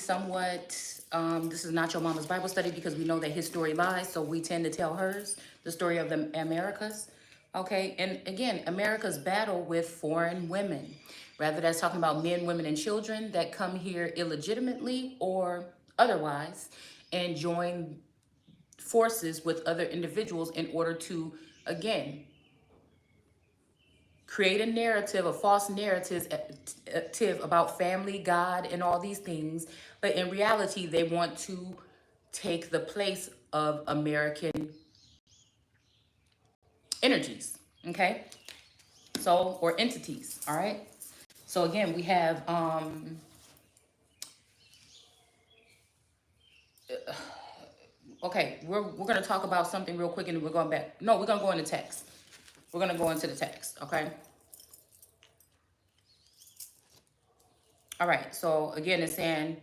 somewhat, this is not your mama's Bible study because we know that his story lies, so we tend to tell hers, the story of the Americas. Okay, and again, America's battle with foreign women. Rather, that's talking about men, women, and children that come here illegitimately or otherwise and join forces with other individuals in order to, again, create a narrative, a false narrative about family, God, and all these things. But in reality, they want to take the place of American energies, okay? So, or entities, all right? So again, we have, okay, we're going to talk about something real quick and we're going back. No, we're going to go into text. We're going to go into the text, okay? All right, so again, it's saying,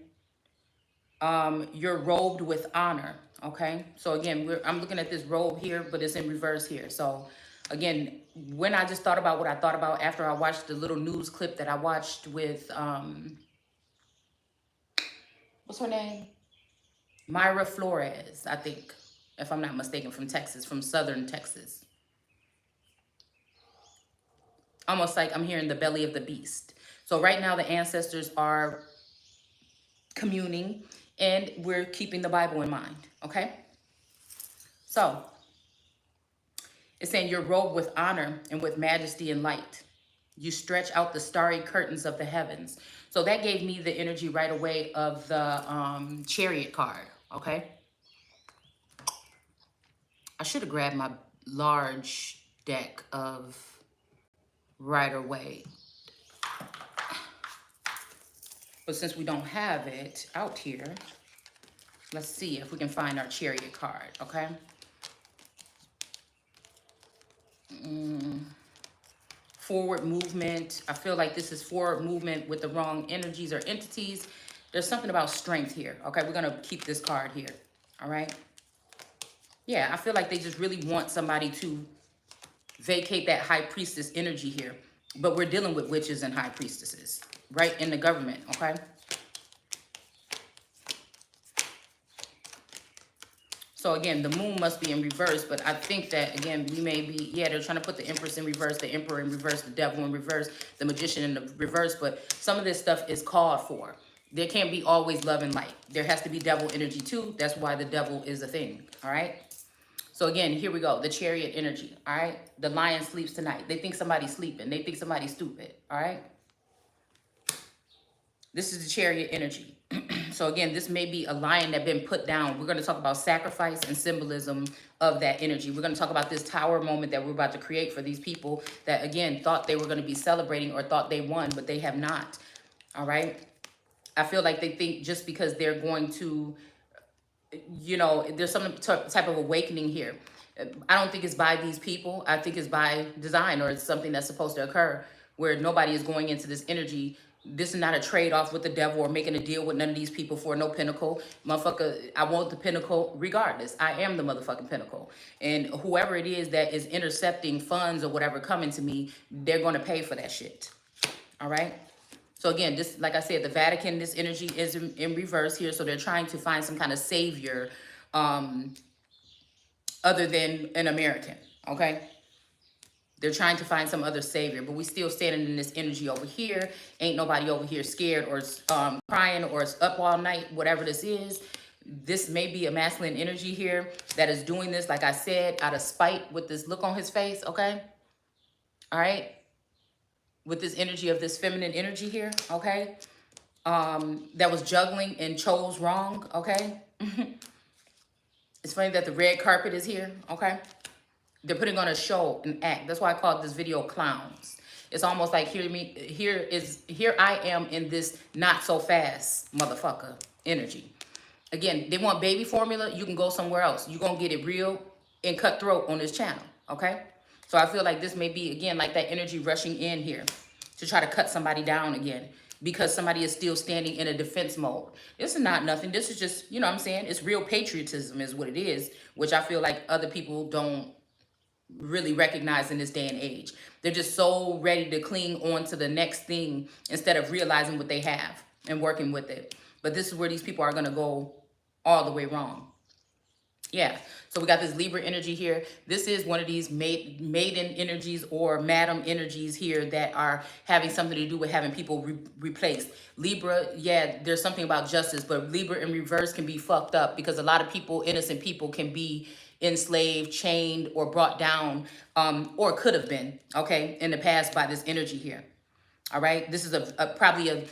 you're robed with honor, okay? So again, I'm looking at this robe here, but it's in reverse here. So again, when I just thought about what I thought about after I watched the little news clip that I watched with, what's her name? Myra Flores, I think, if I'm not mistaken, from Texas, from Southern Texas. Almost like I'm hearing the belly of the beast. So right now the ancestors are communing and we're keeping the Bible in mind, okay? So it's saying you're robed with honor and with majesty and light. You stretch out the starry curtains of the heavens. So that gave me the energy right away of the Chariot card, okay? I should have grabbed my large deck of Rider-Waite. But since we don't have it out here, let's see if we can find our Chariot card, okay? Forward movement. I feel like this is forward movement with the wrong energies or entities. There's something about strength here, okay? We're going to keep this card here, all right? Yeah, I feel like they just really want somebody to vacate that high priestess energy here. But we're dealing with witches and high priestesses, right, in the government, okay? So again, the moon must be in reverse, but I think that, again, we may be, yeah, they're trying to put the Empress in reverse, the Emperor in reverse, the Devil in reverse, the Magician in the reverse, but some of this stuff is called for. There can't be always love and light. There has to be devil energy too. That's why the devil is a thing, all right? So again, here we go, the Chariot energy, all right? The lion sleeps tonight. They think somebody's sleeping. They think somebody's stupid, all right? This is the Chariot energy. So again, this may be a lion that been put down. We're going to talk about sacrifice and symbolism of that energy. We're going to talk about this tower moment that we're about to create for these people that, again, thought they were going to be celebrating or thought they won, but they have not, all right? I feel like they think just because they're going to, you know, there's some type of awakening here. I don't think it's by these people. I think it's by design, or it's something that's supposed to occur where nobody is going into this energy. This is not a trade-off with the devil or making a deal with none of these people for no pinnacle. Motherfucker, I want the pinnacle regardless. I am the motherfucking pinnacle. And whoever it is that is intercepting funds or whatever coming to me, they're going to pay for that shit. All right? So again, this, like I said, the Vatican, this energy is in reverse here. So they're trying to find some kind of savior other than an American, okay? They're trying to find some other savior, but we still standing in this energy over here. Ain't nobody over here scared or crying or up all night, whatever this is. This may be a masculine energy here that is doing this, like I said, out of spite with this look on his face, okay? All right? With this energy of this feminine energy here, okay? That was juggling and chose wrong, okay? It's funny that the red carpet is here, okay? They're putting on a show, an act. That's why I called this video Clowns. It's almost like here I am in this not so fast motherfucker energy. Again, they want baby formula, you can go somewhere else. You're gonna get it real and cutthroat on this channel, okay? So I feel like this may be, again, like that energy rushing in here to try to cut somebody down again because somebody is still standing in a defense mode. This is not nothing. This is just, you know what I'm saying? It's real patriotism is what it is, which I feel like other people don't really recognize in this day and age. They're just so ready to cling on to the next thing instead of realizing what they have and working with it. But this is where these people are going to go all the way wrong. Yeah. So we got this Libra energy here. This is one of these maiden energies or madam energies here that are having something to do with having people replaced. Libra, yeah, there's something about justice, but Libra in reverse can be fucked up because a lot of people, innocent people, can be enslaved, chained, or brought down, or could have been, okay, in the past by this energy here. All right. This is probably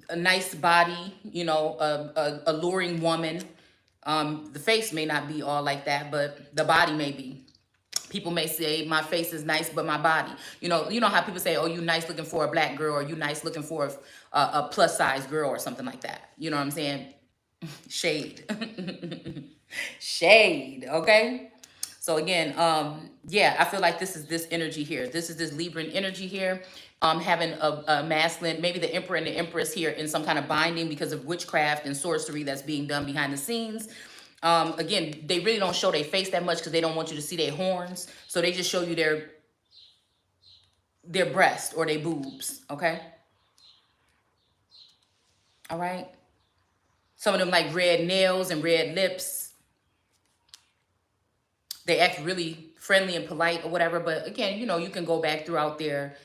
a nice body, you know, a alluring woman. The face may not be all like that, but the body may be. People may say my face is nice, but my body, you know how people say, oh, you nice looking for a black girl, or you nice looking for a plus size girl or something like that. You know what I'm saying? Shade. Shade. Okay. So again, yeah, I feel like this is this energy here. This is this Libran energy here. Having a masculine, maybe the emperor and the empress here in some kind of binding because of witchcraft and sorcery that's being done behind the scenes. Again, they really don't show their face that much because they don't want you to see their horns. So they just show you their breast or their boobs. Okay. All right. Some of them like red nails and red lips. They act really friendly and polite or whatever. But again, you can go back throughout their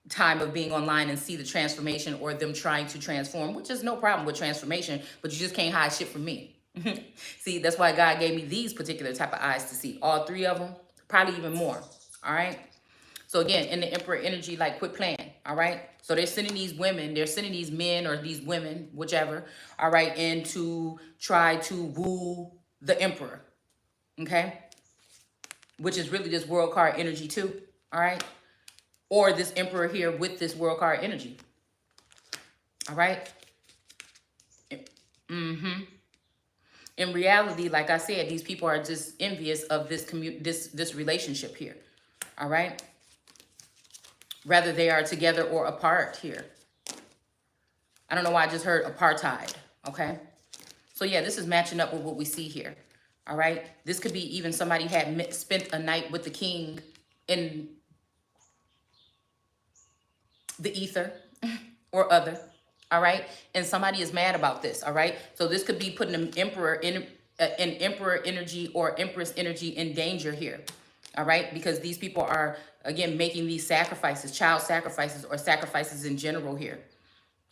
time of being online and see the transformation or them trying to transform, which is no problem with transformation, but you just can't hide shit from me. See, that's why God gave me these particular type of eyes to see. All three of them, probably even more. All right. So again, in the emperor energy, like quit playing. All right. So they're sending these women, they're sending these men or these women, whichever, all right, in to try to woo the emperor. Okay. Which is really this world card energy too. All right. Or this emperor here with this world card energy. All right. Mm-hmm. In reality, like I said, these people are just envious of this relationship here. All right. Whether they are together or apart here. I don't know why I just heard apartheid. Okay. So yeah, this is matching up with what we see here. All right. This could be even somebody had spent a night with the king in the ether or other. All right. And somebody is mad about this. All right. So this could be putting an emperor energy or empress energy in danger here. All right. Because these people are, again, making these sacrifices, child sacrifices or sacrifices in general here.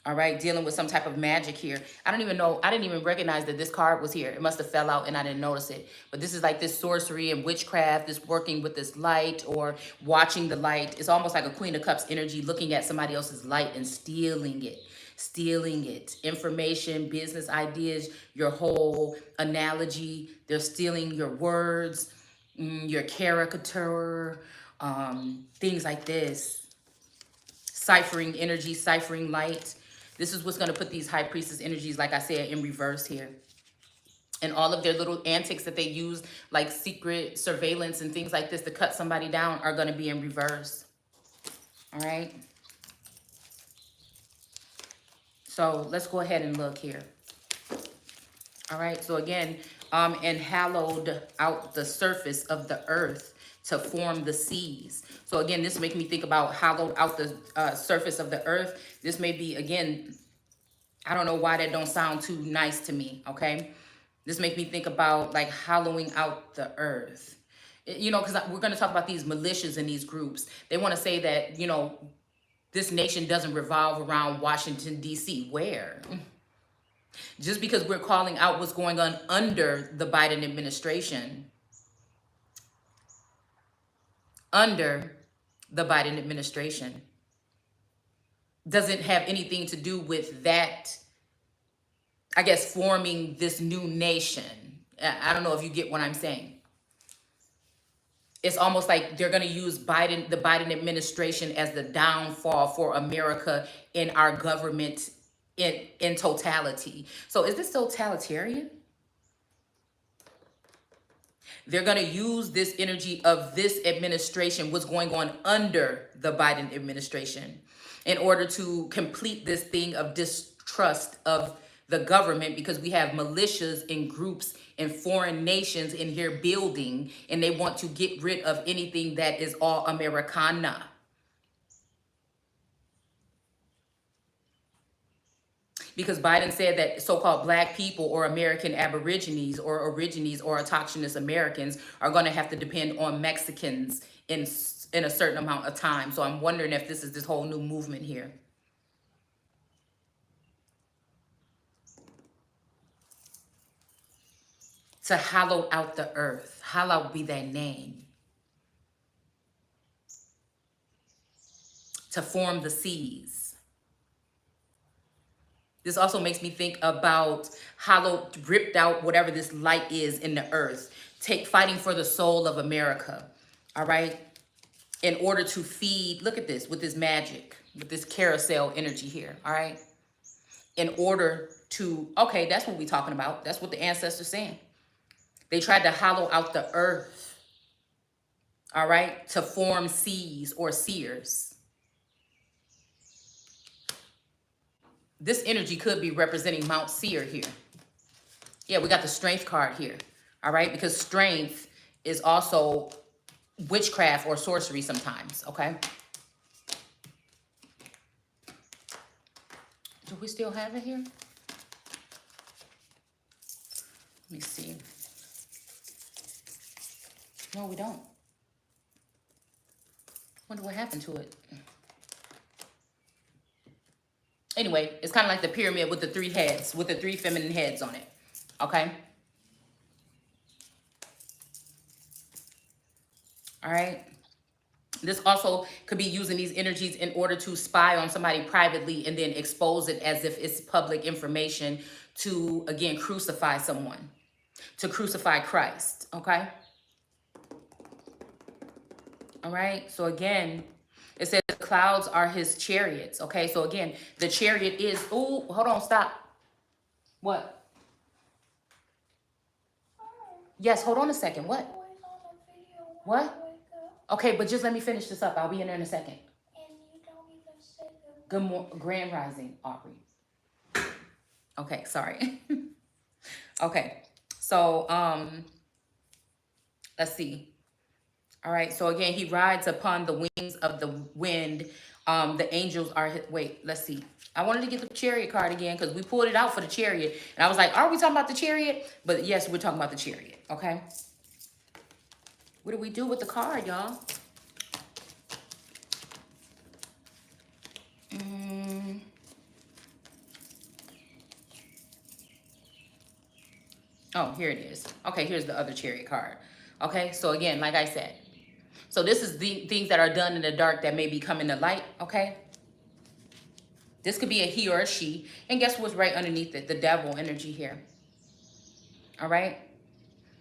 All right, dealing with some type of magic here. I don't even know. I didn't even recognize that this card was here. It must have fell out and I didn't notice it. But this is like this sorcery and witchcraft, this working with this light or watching the light. It's almost like a Queen of Cups energy, looking at somebody else's light and stealing it. Stealing it. Information, business ideas, your whole analogy. They're stealing your words, your caricature, things like this. Ciphering energy, ciphering light. This is what's going to put these high priestess energies, like I said, in reverse here. And all of their little antics that they use, like secret surveillance and things like this to cut somebody down, are going to be in reverse. All right. So let's go ahead and look here. All right. So again, and hallowed out the surface of the earth to form the seas. So again, this makes me think about hollowed out the surface of the earth. This may be, again, I don't know why that don't sound too nice to me, okay? This makes me think about like hollowing out the earth. Because we're going to talk about these militias and these groups. They want to say that, this nation doesn't revolve around Washington, D.C. Where? Just because we're calling out what's going on under the Biden administration, doesn't have anything to do with that, I guess, forming this new nation. I don't know if you get what I'm saying. It's almost like they're going to use the Biden administration as the downfall for America in our government in totality. So is this totalitarian? They're going to use this energy of this administration, what's going on under the Biden administration, in order to complete this thing of distrust of the government, because we have militias and groups and foreign nations in here building, and they want to get rid of anything that is all Americana. because Biden said that so-called black people or American aborigines or origines or autochthonous Americans are going to have to depend on Mexicans in a certain amount of time. So I'm wondering if this is this whole new movement here. To hollow out the earth. Hallowed be thy name. To form the seas. This also makes me think about hollowed, ripped out, whatever this light is in the earth. Fighting for the soul of America. All right? In order to feed, look at this, with this magic, with this carousel energy here. All right? In order to, okay, that's what we're talking about. That's what the ancestors saying. They tried to hollow out the earth, all right, to form seas or seers. This energy could be representing Mount Seir here. Yeah, we got the strength card here, all right, because strength is also witchcraft or sorcery sometimes, okay? Do we still have it here? Let me see. No, we don't. Wonder what happened to it. Anyway, it's kind of like the pyramid with the 3 heads, with the 3 feminine heads on it. Okay? All right? This also could be using these energies in order to spy on somebody privately and then expose it as if it's public information to, again, crucify someone. To crucify Christ. Okay? All right, so again, it says the clouds are his chariots. Okay, so again, the chariot is, oh, hold on, stop. What? Yes, hold on a second. What? What? Okay, but just let me finish this up. I'll be in there in a second. Good morning, Grand Rising, Aubrey. Okay, sorry. Okay, so, let's see. All right, so again, he rides upon the wings of the wind. The angels are, wait, let's see. I wanted to get the chariot card again because we pulled it out for the chariot. And I was like, are we talking about the chariot? But yes, we're talking about the chariot, okay? What do we do with the card, y'all? Oh, here it is. Okay, here's the other chariot card. Okay, so again, like I said, so this is the things that are done in the dark that may be coming to light, okay? This could be a he or a she. And guess what's right underneath it? The devil energy here. All right?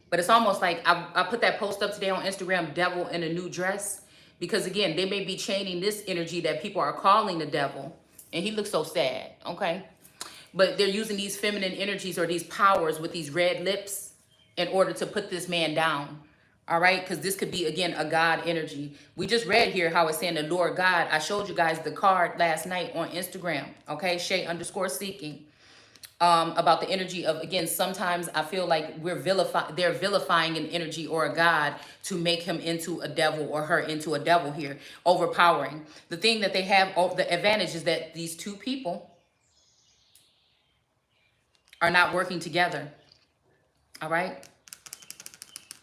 But it's almost like I put that post up today on Instagram, devil in a new dress. Because again, they may be chaining this energy that people are calling the devil. And he looks so sad, okay? But they're using these feminine energies or these powers with these red lips in order to put this man down. All right, because this could be, again, a God energy. We just read here how it's saying the Lord God. I showed you guys the card last night on Instagram, okay, Shay_seeking, about the energy of, again, sometimes I feel like they're vilifying an energy or a God to make him into a devil or her into a devil here, overpowering. The thing that they have, the advantage is that these two people are not working together, all right?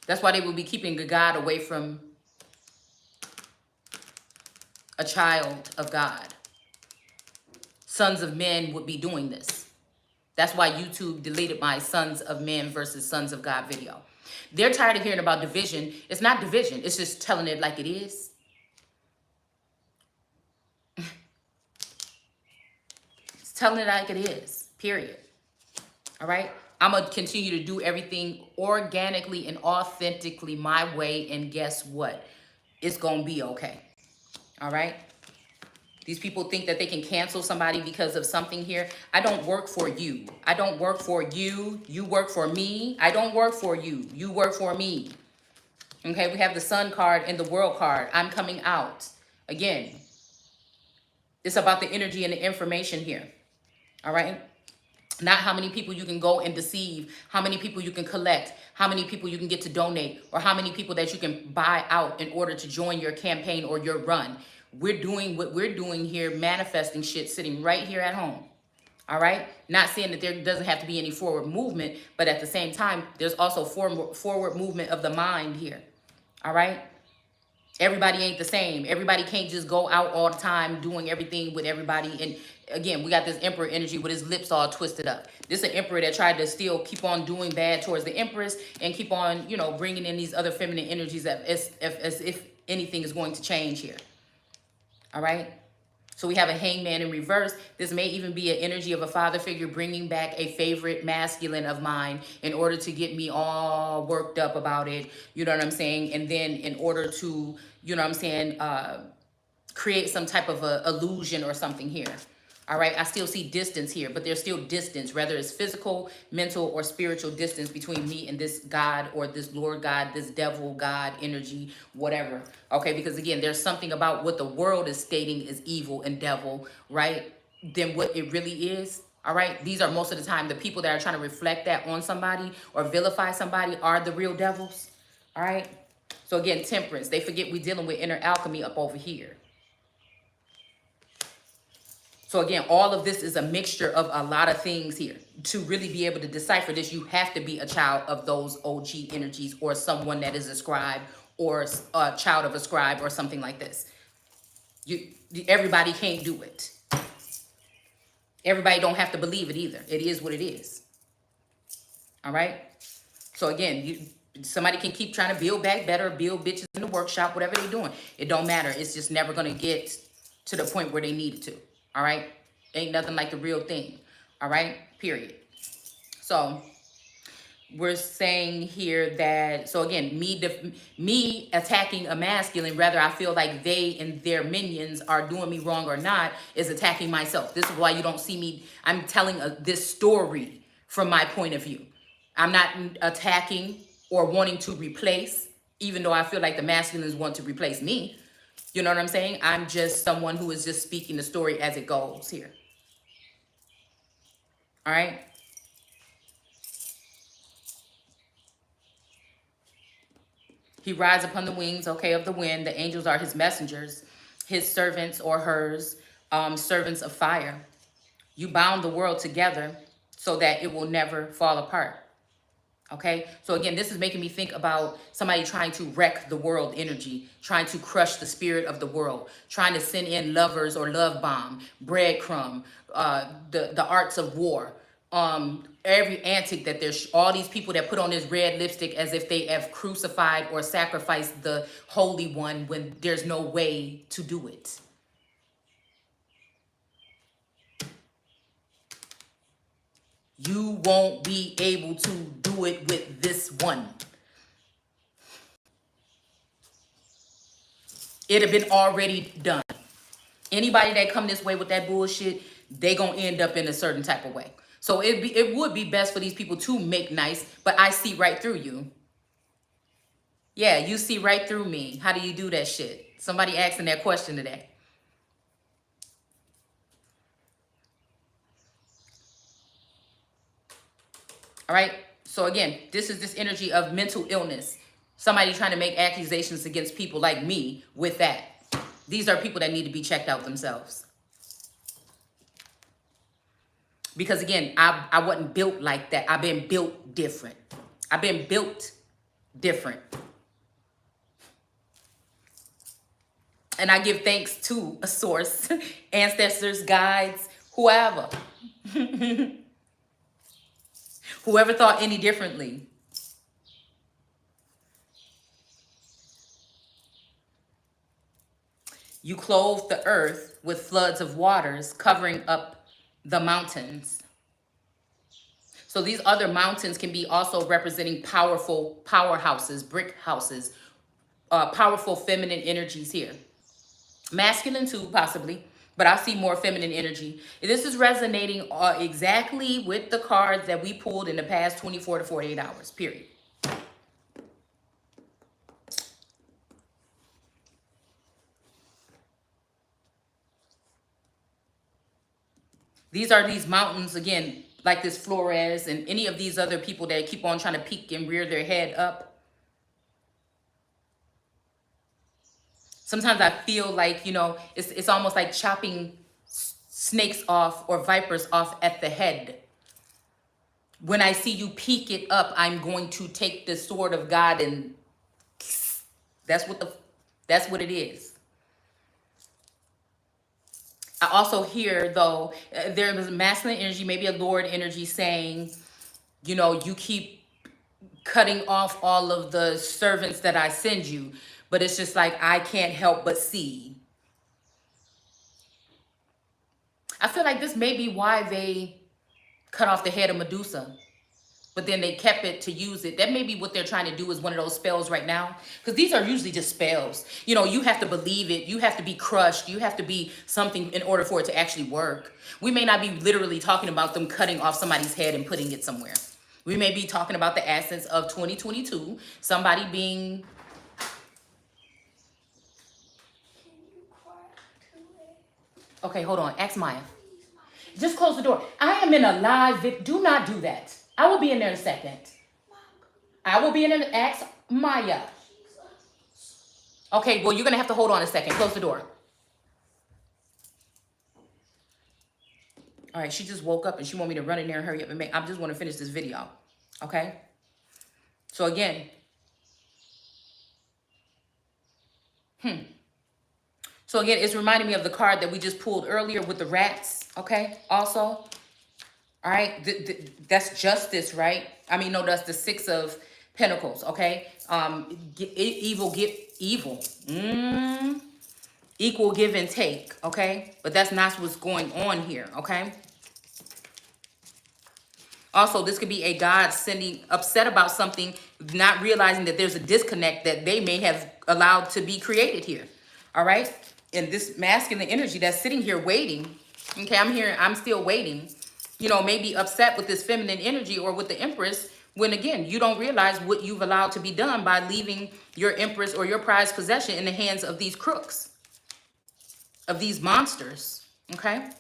That's why they will be keeping God away from a child of God. Sons of men would be doing this. That's why YouTube deleted my Sons of Men versus Sons of God video. They're tired of hearing about division. It's not division. It's just telling it like it is. It's telling it like it is, period. All right? I'm going to continue to do everything organically and authentically my way. And guess what? It's going to be okay. All right? These people think that they can cancel somebody because of something here. I don't work for you. I don't work for you. You work for me. I don't work for you. You work for me. Okay? We have the Sun card and the World card. I'm coming out. Again, it's about the energy and the information here. All right? Not how many people you can go and deceive, how many people you can collect, how many people you can get to donate, or how many people that you can buy out in order to join your campaign or your run. We're doing what we're doing here, manifesting shit sitting right here at home. All right. Not saying that there doesn't have to be any forward movement, but at the same time, there's also forward movement of the mind here. All right. Everybody ain't the same. Everybody can't just go out all the time doing everything with everybody. And again, we got this emperor energy with his lips all twisted up. This is an emperor that tried to still keep on doing bad towards the empress and keep on, you know, bringing in these other feminine energies as if anything is going to change here. All right. So we have a hangman in reverse. This may even be an energy of a father figure bringing back a favorite masculine of mine in order to get me all worked up about it. You know what I'm saying? And then in order to, you know what I'm saying, create some type of a illusion or something here. All right, I still see distance here, but there's still distance, whether it's physical, mental, or spiritual distance between me and this God or this Lord God, this devil God energy, whatever. Okay, because again, there's something about what the world is stating is evil and devil, right? Than what it really is. All right, these are most of the time the people that are trying to reflect that on somebody or vilify somebody are the real devils. All right, so again, temperance. They forget we're dealing with inner alchemy up over here. So again, all of this is a mixture of a lot of things here. To really be able to decipher this, you have to be a child of those OG energies or someone that is a scribe or a child of a scribe or something like this. Everybody can't do it. Everybody don't have to believe it either. It is what it is. All right? So again, somebody can keep trying to build back better, build bitches in the workshop, whatever they're doing. It don't matter. It's just never going to get to the point where they need it to. All right? Ain't nothing like the real thing. All right? Period. So we're saying here that, so again, me attacking a masculine, whether I feel like they and their minions are doing me wrong or not, is attacking myself. This is why you don't see me, I'm telling this story from my point of view. I'm not attacking or wanting to replace, even though I feel like the masculines want to replace me. You know what I'm saying? I'm just someone who is just speaking the story as it goes here. All right? He rides upon the wings, okay, of the wind. The angels are his messengers, his servants or hers, servants of fire. You bound the world together so that it will never fall apart. Okay, so again, this is making me think about somebody trying to wreck the world energy, trying to crush the spirit of the world, trying to send in lovers or love bomb, breadcrumb, the arts of war, every antic that there's all these people that put on this red lipstick as if they have crucified or sacrificed the Holy One when there's no way to do it. You won't be able to do it with this one. It have been already done. Anybody that come this way with that bullshit, they gonna end up in a certain type of way. So it would be best for these people to make nice, but I see right through you. Yeah, you see right through me. How do you do that shit? Somebody asking that question today. All right. So again, this is this energy of mental illness. Somebody trying to make accusations against people like me with that. These are people that need to be checked out themselves. Because again, I wasn't built like that. I've been built different. I've been built different. And I give thanks to a source, ancestors, guides, whoever. Whoever thought any differently. You clothe the earth with floods of waters, covering up the mountains. So these other mountains can be also representing powerful powerhouses, brick houses, powerful feminine energies here. Masculine too, possibly, but I see more feminine energy. This is resonating exactly with the cards that we pulled in the past 24 to 48 hours, period. These are these mountains, again, like this Flores and any of these other people that keep on trying to peek and rear their head up. Sometimes I feel like, you know, it's almost like chopping snakes off or vipers off at the head. When I see you peek it up, I'm going to take the sword of God, and that's what it is. I also hear, though, there was masculine energy, maybe a Lord energy saying, you know, you keep cutting off all of the servants that I send you, but it's just like I can't help but see. I feel like this may be why they cut off the head of Medusa, but then they kept it to use it. That may be what they're trying to do, is one of those spells right now. Because these are usually just spells. You know, you have to believe it. You have to be crushed. You have to be something in order for it to actually work. We may not be literally talking about them cutting off somebody's head and putting it somewhere. We may be talking about the essence of 2022. Somebody being... Okay, hold on. Ask Maya. Just close the door. I am in a live do not do that. I will be in there in a second. I will be in there. Ask Maya. Okay, well, you're going to have to hold on a second. Close the door. All right, she just woke up and she want me to run in there and hurry up and make... I just want to finish this video. Okay? So again. So again, it's reminding me of the card that we just pulled earlier with the rats. Okay? Also. All right, that's justice, right? I mean, no, that's the Six of Pentacles, okay? Evil get evil. Equal give and take, okay? But that's not what's going on here, okay? Also, this could be a God sending, upset about something, not realizing that there's a disconnect that they may have allowed to be created here, all right? And this masculine energy that's sitting here waiting, okay, I'm still waiting. You know, maybe upset with this feminine energy or with the Empress, when again, you don't realize what you've allowed to be done by leaving your Empress or your prized possession in the hands of these crooks, of these monsters, okay?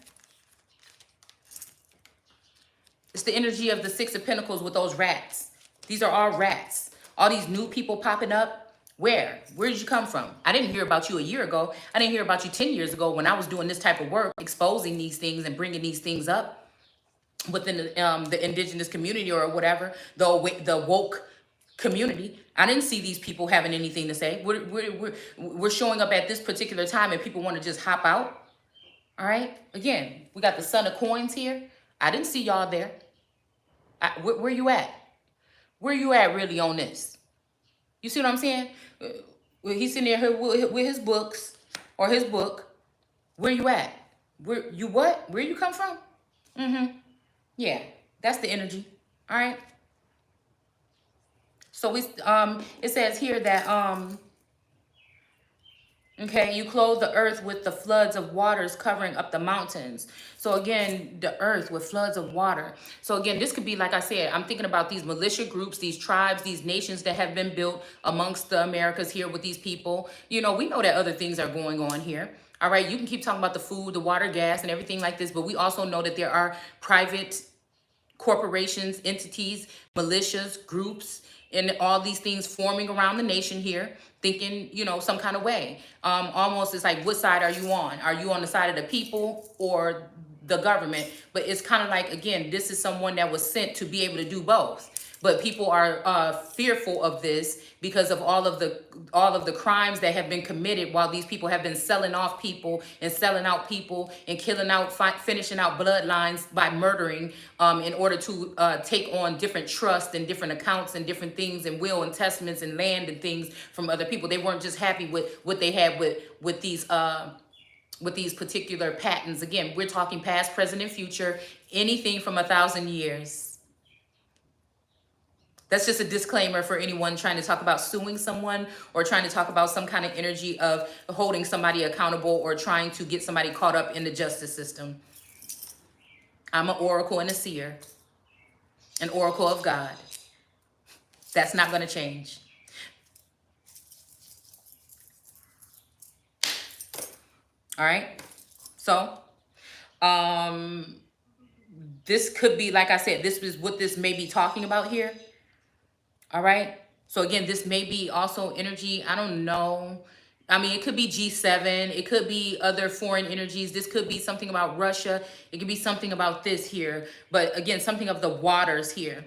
It's the energy of the Six of Pentacles with those rats. These are all rats. All these new people popping up. Where did you come from? I didn't hear about you a year ago. I didn't hear about you 10 years ago when I was doing this type of work, exposing these things and bringing these things up within the indigenous community or whatever, the woke community. I didn't see these people having anything to say. We're showing up at this particular time and people want to just hop out. All right. Again, we got the Son of Coins here. I didn't see y'all there. Where you at? Where you at really on this? You see what I'm saying? He's sitting there with his books or his book. Where you at? Where you what? Where you come from? Yeah, that's the energy. All right. So it says here that okay, you clothe the earth with the floods of waters covering up the mountains. So again, the earth with floods of water. So again, this could be, like I said, I'm thinking about these militia groups, these tribes, these nations that have been built amongst the Americas here with these people. You know, we know that other things are going on here. All right, you can keep talking about the food, the water, gas, and everything like this, but we also know that there are private corporations, entities, militias, groups, and all these things forming around the nation here, thinking, you know, some kind of way. Almost it's like, what side are you on? Are you on the side of the people or the government? But it's kind of like, again, this is someone that was sent to be able to do both. But people are fearful of this because of all of the crimes that have been committed while these people have been selling off people and selling out people and killing out, finishing out bloodlines by murdering in order to take on different trusts and different accounts and different things and will and testaments and land and things from other people. They weren't just happy with what they had with these particular patents. Again, we're talking past, present, and future, anything from 1,000 years. That's just a disclaimer for anyone trying to talk about suing someone or trying to talk about some kind of energy of holding somebody accountable or trying to get somebody caught up in the justice system. I'm an oracle and a seer, an oracle of God. That's not going to change. All right. So, this could be, like I said, this is what this may be talking about here. All right. So again, this may be also energy. I don't know. I mean, it could be G7. It could be other foreign energies. This could be something about Russia. It could be something about this here. But again, something of the waters here.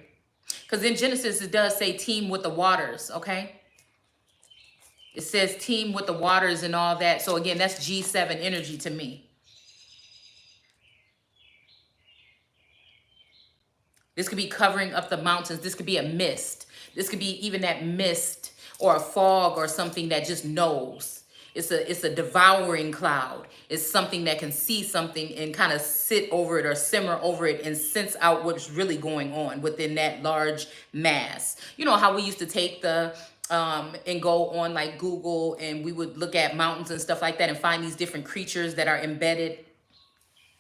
Because in Genesis, it does say team with the waters, okay? It says team with the waters and all that. So again, that's G7 energy to me. This could be covering up the mountains. This could be a mist. This could be even that mist or a fog or something that just knows. It's a devouring cloud. It's something that can see something and kind of sit over it or simmer over it and sense out what's really going on within that large mass. You know how we used to take the and go on like Google and we would look at mountains and stuff like that and find these different creatures that are embedded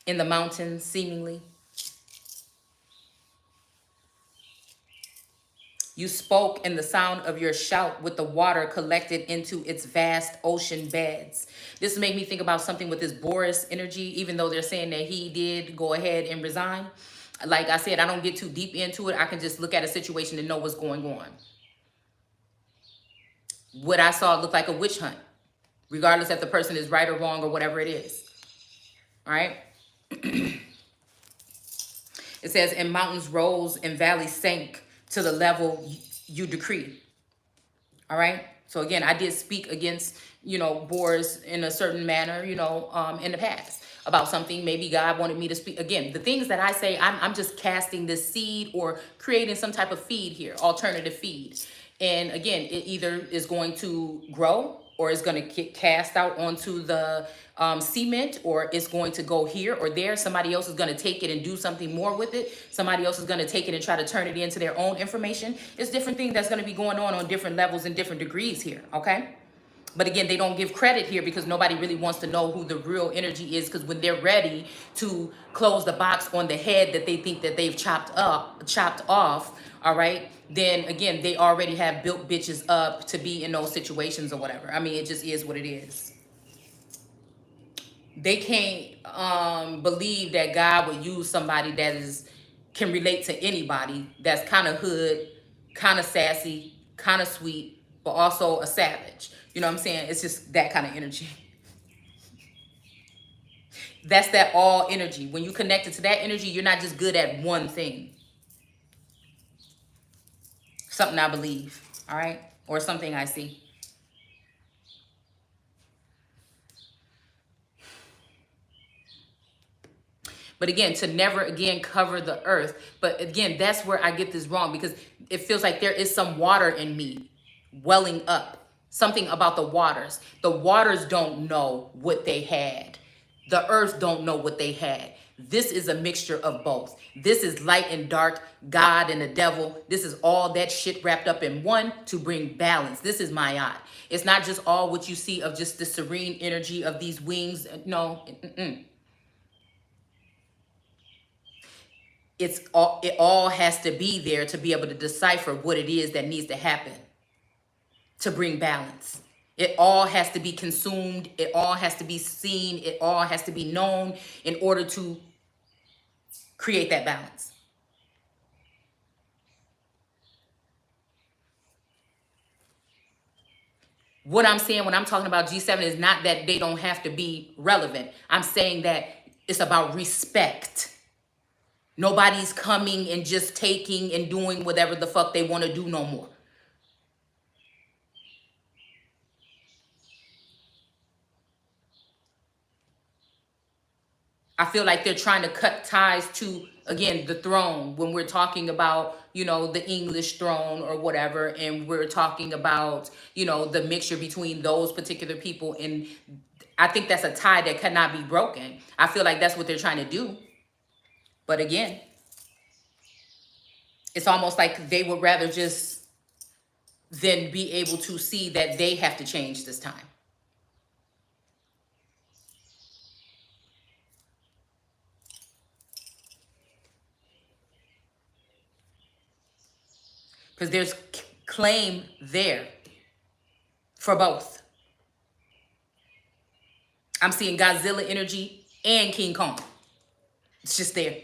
in the mountains seemingly. You spoke, and the sound of your shout with the water collected into its vast ocean beds. This made me think about something with this Boris energy, even though they're saying that he did go ahead and resign. Like I said, I don't get too deep into it. I can just look at a situation and know what's going on. What I saw looked like a witch hunt, regardless if the person is right or wrong or whatever it is. All right. It says, and mountains rose and valleys sank to the level you decree. All right. So again, I did speak against, Boris in a certain manner, in the past about something. Maybe God wanted me to speak. Again, the things that I say, I'm just casting this seed or creating some type of feed here, alternative feed. And again, it either is going to grow or it's going to get cast out onto the cement, or it's going to go here or there. Somebody else is going to take it and do something more with it. Somebody else is going to take it and try to turn it into their own information. It's different things that's going to be going on different levels and different degrees here, okay? But again, they don't give credit here because nobody really wants to know who the real energy is, because when they're ready to close the box on the head that they think that they've chopped off, all right, then again, they already have built bitches up to be in those situations or whatever. I mean, it just is what it is. They can't believe that God would use somebody that can relate to anybody, that's kind of hood, kind of sassy, kind of sweet, but also a savage. You know what I'm saying? It's just that kind of energy. That's that all energy. When you connected to that energy, you're not just good at one thing. Something I believe, all right? Or something I see. But again, to never again cover the earth. But again, that's where I get this wrong, because it feels like there is some water in me welling up. Something about the waters. The waters don't know what they had. The earth don't know what they had. This is a mixture of both. This is light and dark, God and the devil. This is all that shit wrapped up in one to bring balance. This is Mayat. It's not just all what you see of just the serene energy of these wings. No. It all has to be there to be able to decipher what it is that needs to happen to bring balance. It all has to be consumed. It all has to be seen. It all has to be known in order to create that balance. What I'm saying when I'm talking about G7 is not that they don't have to be relevant. I'm saying that it's about respect. Nobody's coming and just taking and doing whatever the fuck they want to do no more. I feel like they're trying to cut ties to, again, the throne when we're talking about, the English throne or whatever. And we're talking about, the mixture between those particular people. And I think that's a tie that cannot be broken. I feel like that's what they're trying to do. But again, it's almost like they would rather just than be able to see that they have to change this time. Because there's claim there for both. I'm seeing Godzilla energy and King Kong. It's just there.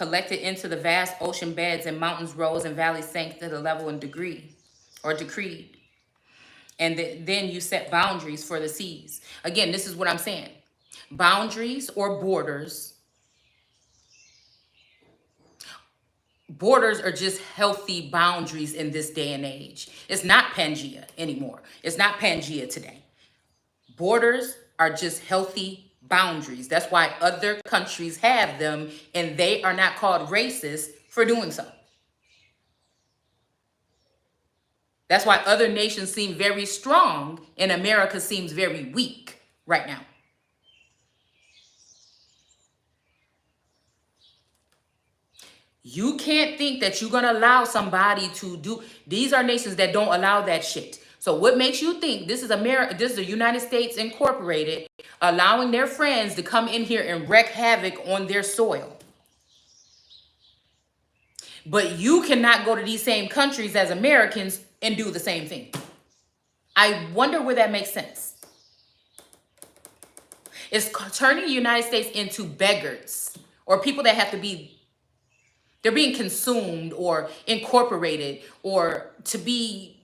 collected into the vast ocean beds, and mountains rose and valleys sank to the level and decreed. And then you set boundaries for the seas. Again, this is what I'm saying. Boundaries or borders. Borders are just healthy boundaries in this day and age. It's not Pangea anymore. It's not Pangea today. Borders are just healthy boundaries. That's why other countries have them, and they are not called racist for doing so. That's why other nations seem very strong and America seems very weak right now. You can't think that you're going to allow somebody to do. These are nations that don't allow that shit. So what makes you think this is America, this is the United States Incorporated, allowing their friends to come in here and wreak havoc on their soil? But you cannot go to these same countries as Americans and do the same thing. I wonder where that makes sense. It's turning the United States into beggars, or people that have to be, they're being consumed or incorporated, or to be,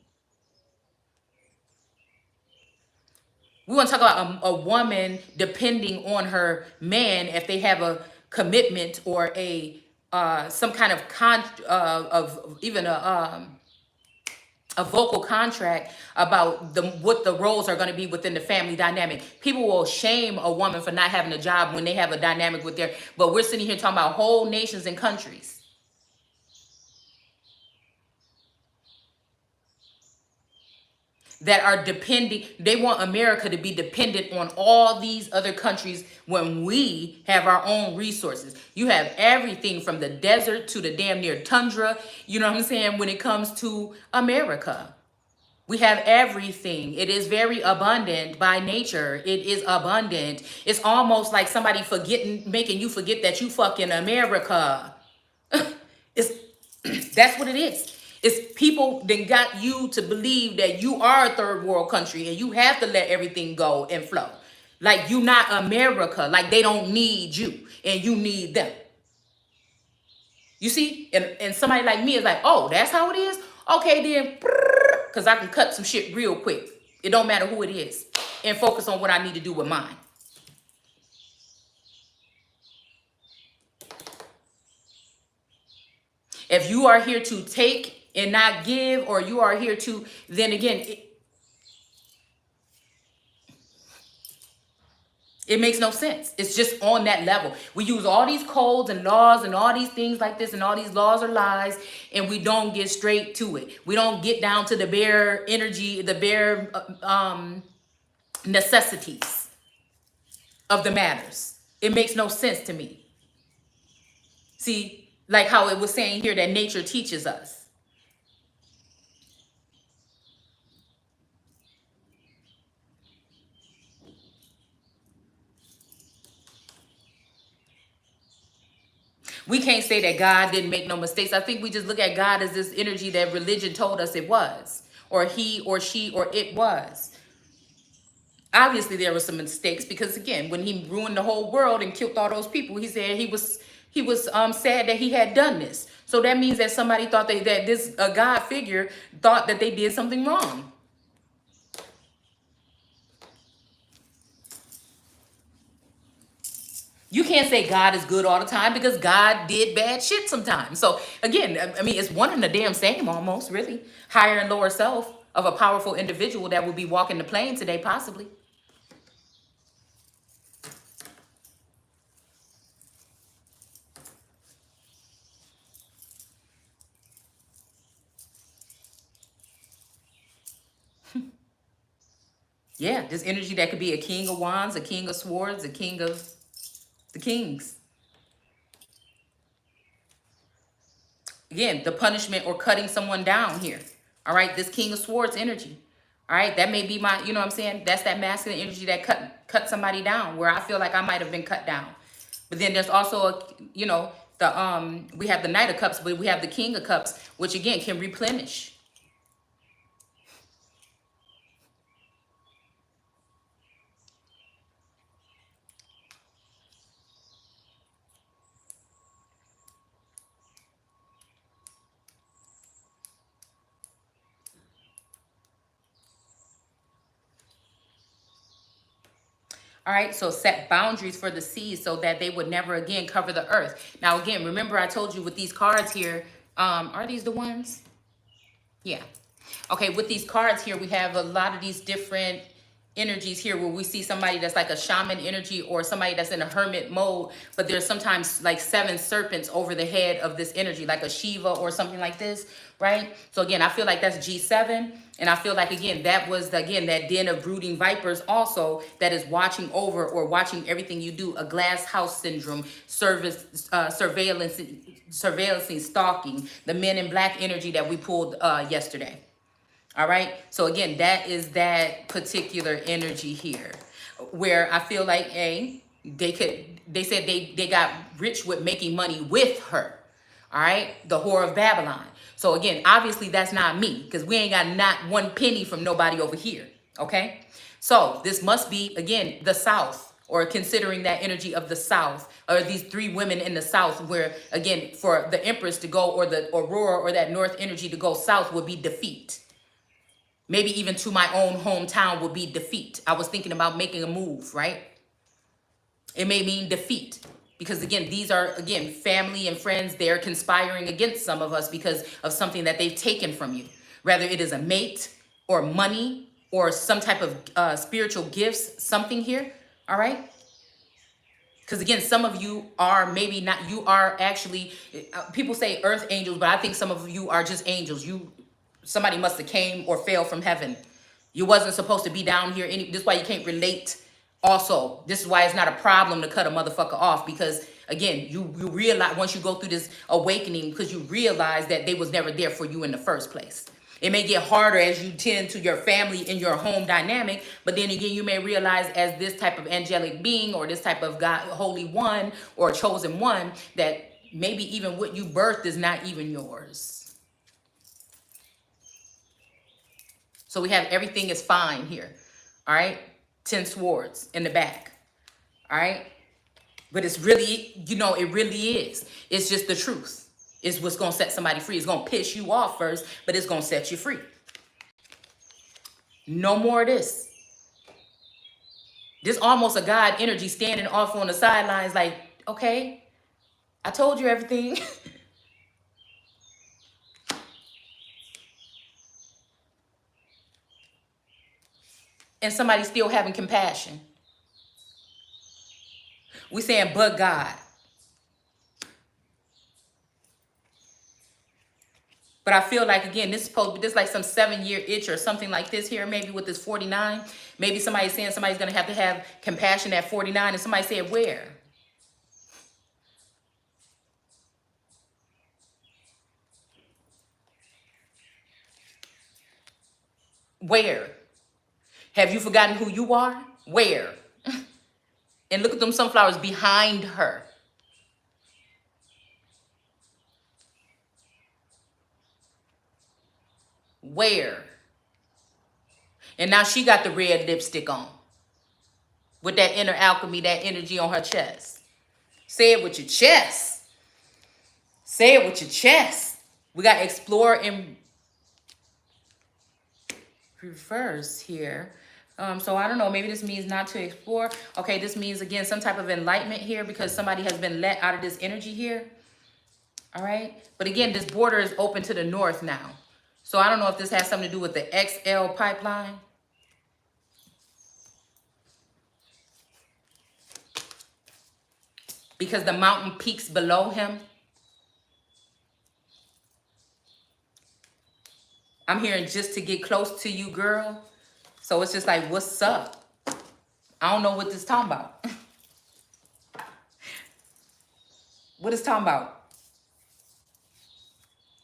we want to talk about a woman depending on her man if they have a commitment or a some kind of even a vocal contract about what the roles are going to be within the family dynamic. People will shame a woman for not having a job when they have a dynamic with their, but we're sitting here talking about whole nations and countries that are depending. They want America to be dependent on all these other countries when we have our own resources. You have everything from the desert to the damn near tundra. You know what I'm saying? When it comes to America, we have everything. It is very abundant by nature. It is abundant. It's almost like somebody making you forget that you fucking America. It's that's what it is. It's people that got you to believe that you are a third world country and you have to let everything go and flow. Like you not America. Like they don't need you and you need them. You see? And somebody like me is like, oh, that's how it is? Okay, then, because I can cut some shit real quick. It don't matter who it is. And focus on what I need to do with mine. If you are here to take and not give, or you are here to, then again, it makes no sense. It's just on that level. We use all these codes and laws and all these things like this, and all these laws are lies, and we don't get straight to it. We don't get down to the bare energy, the bare necessities of the matters. It makes no sense to me. See, like how it was saying here that nature teaches us. We can't say that God didn't make no mistakes. I think we just look at God as this energy that religion told us it was, or he or she or it was. Obviously, there were some mistakes because, again, when he ruined the whole world and killed all those people, he said he was sad that he had done this. So that means that somebody thought that this a God figure thought that they did something wrong. You can't say God is good all the time because God did bad shit sometimes. So again, I mean, it's one and the damn same almost, really. Higher and lower self of a powerful individual that will be walking the plane today, possibly. Yeah, this energy that could be a king of wands, a king of swords, a king of the kings. Again, the punishment or cutting someone down here. All right, this king of swords energy. All right, that may be my, you know what I'm saying? That's that masculine energy that cut somebody down where I feel like I might have been cut down. But then there's also a, the we have the Knight of Cups, but we have the King of Cups, which again can replenish. All right, so set boundaries for the seas so that they would never again cover the earth. Now, again, remember I told you with these cards here, are these the ones? Yeah. Okay, with these cards here, we have a lot of these different energies here where we see somebody that's like a shaman energy or somebody that's in a hermit mode, but there's sometimes like 7 serpents over the head of this energy, like a Shiva or something like this, right? So again, I feel like that's G7. And I feel like, again, that was, again, that den of brooding vipers also that is watching over or watching everything you do. A glass house syndrome, surveillance, stalking, the men in black energy that we pulled yesterday. All right. So again, that is that particular energy here where I feel like they said they got rich with making money with her. All right. The whore of Babylon. So again, obviously that's not me because we ain't got not one penny from nobody over here. Okay. So this must be, again, the South, or considering that energy of the South, or these 3 women in the South where, again, for the Empress to go, or the Aurora or that North energy to go south would be defeat. Maybe even to my own hometown would be defeat. I was thinking about making a move, right? It may mean defeat. Because again, these are, again, family and friends. They're conspiring against some of us because of something that they've taken from you. Whether it is a mate or money or some type of spiritual gifts, something here, all right? Because again, some of you are maybe not, you are actually, people say earth angels, but I think some of you are just angels. Somebody must have came or fell from heaven. You wasn't supposed to be down here. This is why you can't relate. Also, this is why it's not a problem to cut a motherfucker off, because again, you realize once you go through this awakening, because you realize that they was never there for you in the first place. It may get harder as you tend to your family and your home dynamic, but then again, you may realize as this type of angelic being or this type of God, holy one or chosen one, that maybe even what you birthed is not even yours. So we have everything is fine here. All right. 10 swords in the back. All right. But it's really, it really is. It's just the truth. It's what's going to set somebody free. It's going to piss you off first, but it's going to set you free. No more of this. This almost a God energy standing off on the sidelines like, okay, I told you everything. And somebody still having compassion. We saying, but God. But I feel like, again, this is supposed to be this like some 7-year itch or something like this here, maybe with this 49. Maybe somebody's saying somebody's going to have compassion at 49, and somebody said, where? Where? Have you forgotten who you are? Where? And look at them sunflowers behind her. Where? And now she got the red lipstick on. With that inner alchemy, that energy on her chest. Say it with your chest. Say it with your chest. We got explore in reverse here. So I don't know, maybe this means not to explore. Okay, this means, again, some type of enlightenment here because somebody has been let out of this energy here. All right. But again, this border is open to the north now. So I don't know if this has something to do with the XL pipeline. Because the mountain peaks below him. I'm hearing just to get close to you, girl. So it's just like, what's up? I don't know what this talking about. What is talking about?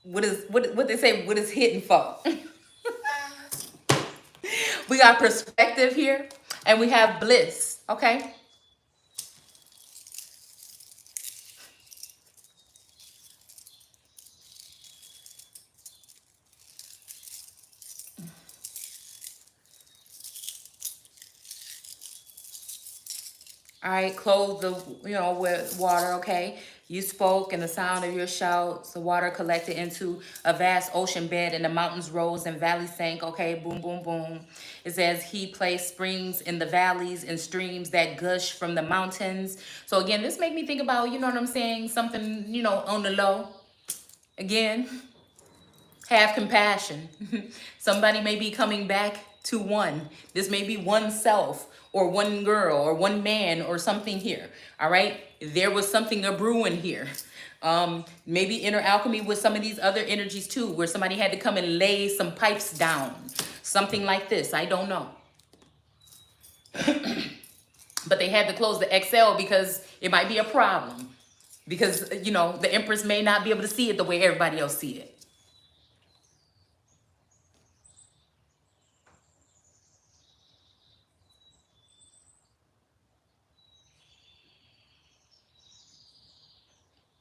What they say, what is hitting for? We got perspective here and we have bliss, okay? All right, clothe the, with water, okay? You spoke, and the sound of your shouts, the water collected into a vast ocean bed, and the mountains rose and valleys sank, okay? Boom, boom, boom. It says he placed springs in the valleys and streams that gush from the mountains. So again, this make me think about, you know what I'm saying? Something, on the low. Again, have compassion. Somebody may be coming back to one. This may be one self or one girl or one man or something here. All right. There was something a brewing here. Maybe inner alchemy with some of these other energies too, where somebody had to come and lay some pipes down. Something like this. I don't know. But they had to close the XL because it might be a problem. Because, the Empress may not be able to see it the way everybody else see it.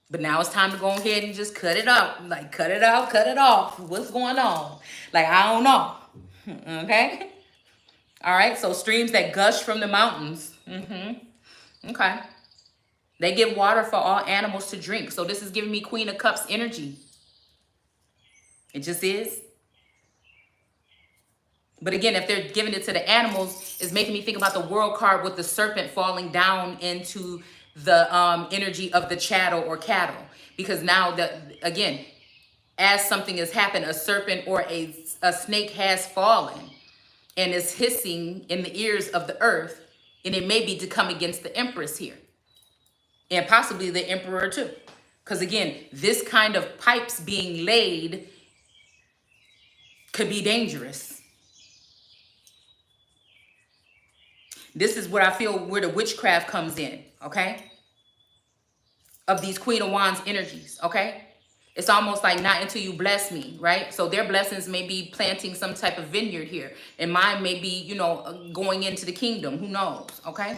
But now it's time to go ahead and just cut it out. Like, cut it out, cut it off. What's going on? Like, I don't know. Okay? All right, so streams that gush from the mountains. Okay. They give water for all animals to drink. So this is giving me Queen of Cups energy. It just is. But again, if they're giving it to the animals, it's making me think about the world card with the serpent falling down into the energy of the chattel or cattle. Because now, again, as something has happened, a serpent or a snake has fallen and is hissing in the ears of the earth. And it may be to come against the Empress here. And possibly the Emperor too. Because again, this kind of pipes being laid could be dangerous. This is where I feel where the witchcraft comes in, okay? Of these Queen of Wands energies, okay? It's almost like not until you bless me, right? So their blessings may be planting some type of vineyard here. And mine may be, going into the kingdom. Who knows, okay?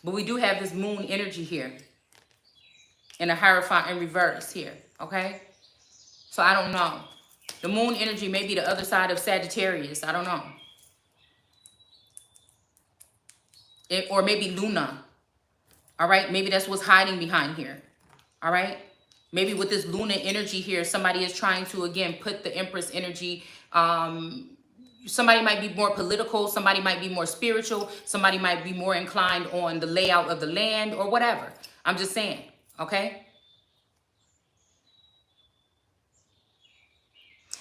But we do have this moon energy here. And a Hierophant in reverse here, okay? So I don't know. The moon energy may be the other side of Sagittarius. I don't know. Or maybe Luna. All right. Maybe that's what's hiding behind here. All right. Maybe with this Luna energy here, somebody is trying to, again, put the Empress energy. Somebody might be more political. Somebody might be more spiritual. Somebody might be more inclined on the layout of the land or whatever. I'm just saying. Okay.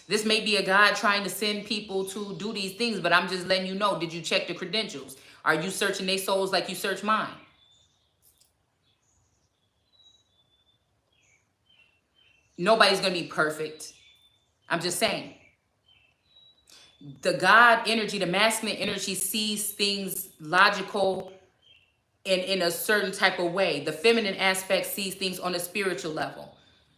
This may be a God trying to send people to do these things, but I'm just letting you know, did you check the credentials? Are you searching their souls like you search mine? Nobody's going to be perfect. I'm just saying. The God energy, the masculine energy sees things logical and in a certain type of way. The feminine aspect sees things on a spiritual level.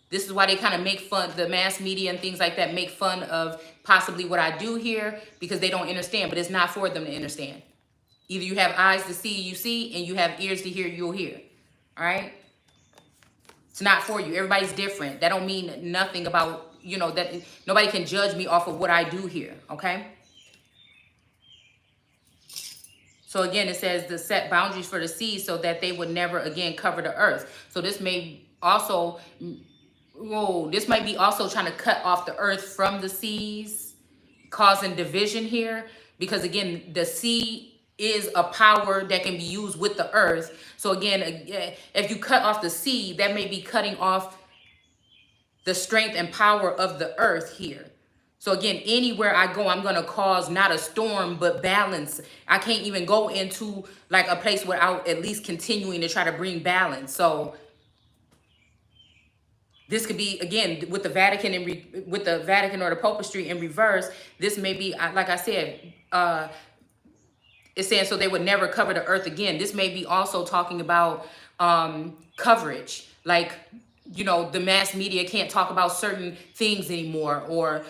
This is why they kind of make fun, the mass media and things like that make fun of possibly what I do here because they don't understand, but it's not for them to understand. Either you have eyes to see, you see, and you have ears to hear, you'll hear. All right? It's not for you. Everybody's different. That don't mean nothing about, that nobody can judge me off of what I do here. Okay? So again, it says to set boundaries for the seas so that they would never again cover the earth. So this may also... Whoa, this might be also trying to cut off the earth from the seas, causing division here. Because again, the sea is a power that can be used with the earth. So again, if you cut off the sea, that may be cutting off the strength and power of the earth here. So again, anywhere I go, I'm going to cause not a storm, but balance. I can't even go into like a place without at least continuing to try to bring balance. So this could be, again, with the Vatican and with the Vatican or the Papistry in reverse. This may be, like I said, it's saying so they would never cover the earth again. This may be also talking about coverage. Like, the mass media can't talk about certain things anymore. Or,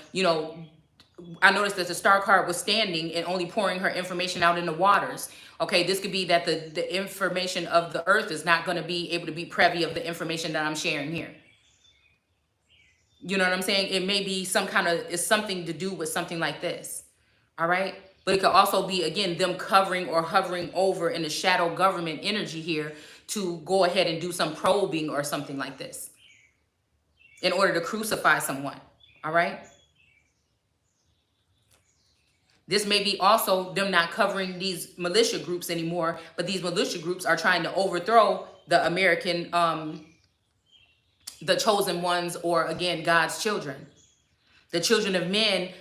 I noticed that the star card was standing and only pouring her information out in the waters. Okay, this could be that the information of the earth is not going to be able to be privy of the information that I'm sharing here. You know what I'm saying? It may be it's something to do with something like this. All right. But it could also be, again, them covering or hovering over in the shadow government energy here to go ahead and do some probing or something like this in order to crucify someone. All right. This may be also them not covering these militia groups anymore, but these militia groups are trying to overthrow the American, the chosen ones, or again, God's children. The children of men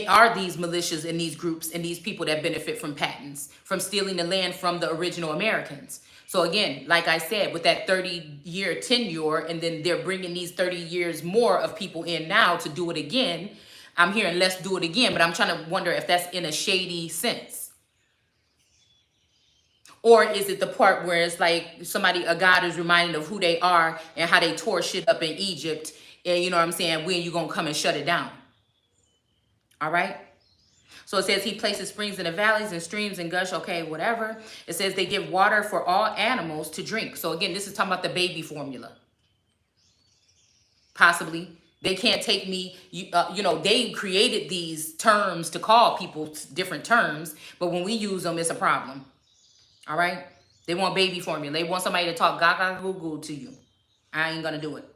are these militias and these groups and these people that benefit from patents, from stealing the land from the original Americans. So again, like I said, with that 30-year tenure, and then they're bringing these 30 years more of people in now to do it again. I'm hearing let's do it again, but I'm trying to wonder if that's in a shady sense. Or is it the part where it's like a God is reminded of who they are and how they tore shit up in Egypt, and you know what I'm saying, when you gonna come and shut it down? All right. So it says he places springs in the valleys and streams and gush. Okay, whatever. It says they give water for all animals to drink. So again, this is talking about the baby formula. Possibly. They can't take me, you know, they created these terms to call people different terms, but when we use them, it's a problem. All right. They want baby formula. They want somebody to talk gaga goo goo to you. I ain't gonna do it.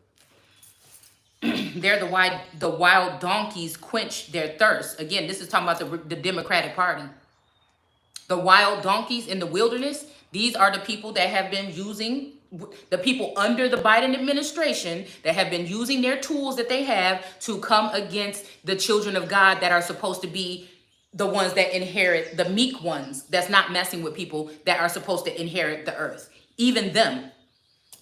They're the wild donkeys quench their thirst. Again, this is talking about the Democratic Party. The wild donkeys in the wilderness, these are the people that have been using, the people under the Biden administration that have been using their tools that they have to come against the children of God that are supposed to be the ones that inherit, the meek ones that's not messing with people that are supposed to inherit the earth. Even them.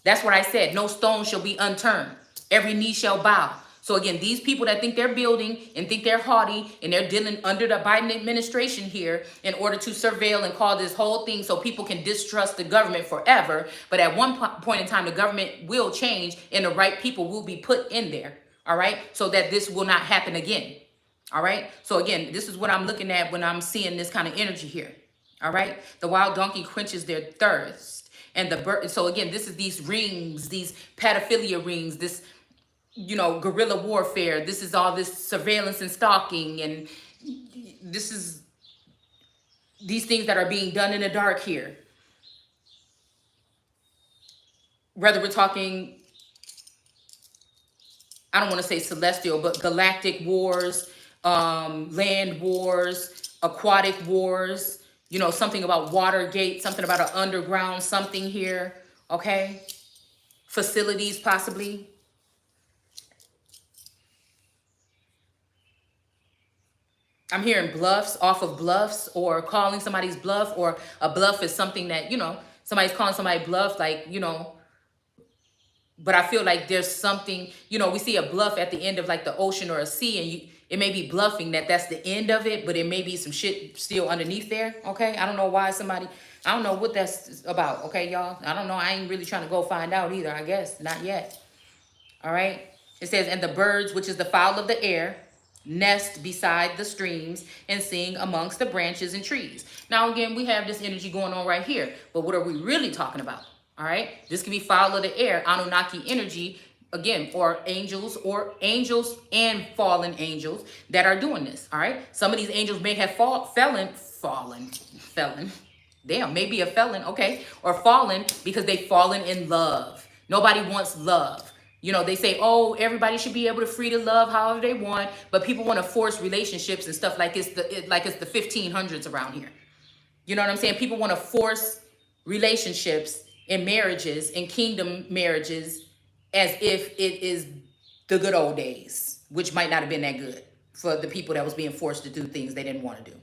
That's what I said. No stone shall be unturned. Every knee shall bow. So again, these people that think they're building and think they're haughty and they're dealing under the Biden administration here in order to surveil and call this whole thing so people can distrust the government forever. But at one point in time, the government will change and the right people will be put in there. All right. So that this will not happen again. All right. So again, this is what I'm looking at when I'm seeing this kind of energy here. All right. The wild donkey quenches their thirst. And the bird. So again, this is these rings, these pedophilia rings, this, you know, guerrilla warfare. This is all this surveillance and stalking. And this is these things that are being done in the dark here. Whether we're talking, I don't want to say celestial, but galactic wars, land wars, aquatic wars, you know, something about Watergate, something about an underground something here, okay? Facilities possibly. I'm hearing bluffs, off of bluffs, or calling somebody's bluff, or a bluff is something that, you know, somebody's calling somebody bluff, like, you know, but I feel like there's something, you know, we see a bluff at the end of like the ocean or a sea, and it may be bluffing that's the end of it, but it may be some shit still underneath there, okay? I don't know why I don't know what that's about, okay, y'all? I don't know. I ain't really trying to go find out either, I guess. Not yet. All right? It says, and the birds, which is the fowl of the air, nest beside the streams and sing amongst the branches and trees. Now, again, we have this energy going on right here, but what are we really talking about? All right? This could be fowl of the air, Anunnaki energy, again, or angels and fallen angels that are doing this. All right? Some of these angels may have fallen, damn, maybe a felon, okay, or fallen because they've fallen in love. Nobody wants love. You know, they say, oh, everybody should be able to free to love however they want, but people want to force relationships and stuff like it's the 1500s around here. You know what I'm saying? People want to force relationships and marriages and kingdom marriages as if it is the good old days, which might not have been that good for the people that was being forced to do things they didn't want to do.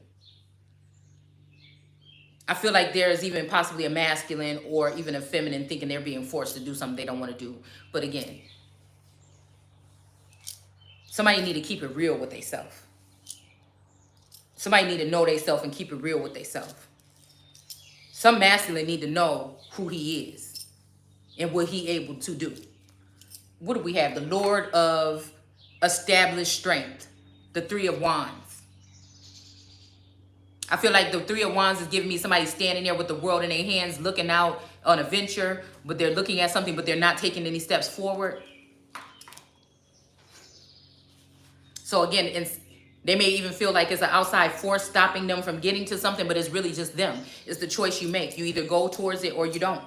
I feel like there's even possibly a masculine or even a feminine thinking they're being forced to do something they don't want to do. But again, somebody need to keep it real with themselves. Somebody need to know themselves and keep it real with themselves. Some masculine need to know who he is and what he able to do. What do we have? The Lord of established strength. The Three of Wands. I feel like the Three of Wands is giving me somebody standing there with the world in their hands, looking out on a venture, but they're looking at something, but they're not taking any steps forward. So again, They may even feel like it's an outside force stopping them from getting to something, but it's really just them. It's the choice you make. You either go towards it or you don't.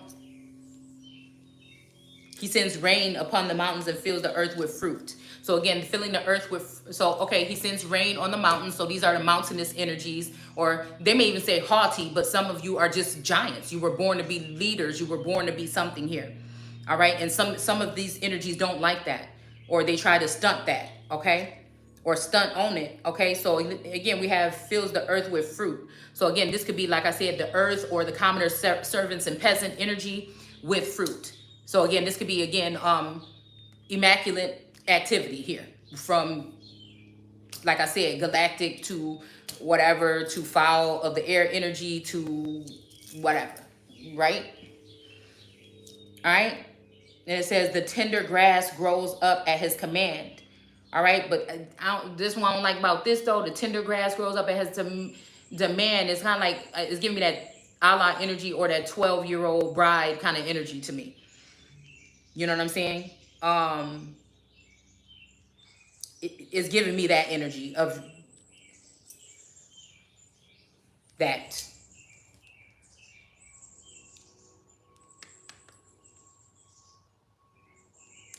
He sends rain upon the mountains and fills the earth with fruit. So again, filling the earth with, so okay, he sends rain on the mountains. So these are the mountainous energies, or they may even say haughty, but some of you are just giants. You were born to be leaders. You were born to be something here. All right. And some of these energies don't like that, or they try to stunt that. Okay. Or stunt on it. Okay. So again, we have fills the earth with fruit. So again, this could be, like I said, the earth or the commoner servants and peasant energy with fruit. So again, this could be, again, immaculate activity here, from, like I said, galactic to whatever, to foul of the air energy to whatever, right? All right. And it says the tender grass grows up at his command. All right. But this one I don't like about this, though. The tender grass grows up at his demand. It's kind of like, it's giving me that Allah energy, or that 12-year-old bride kind of energy to me. You know what I'm saying? It's giving me that energy of that.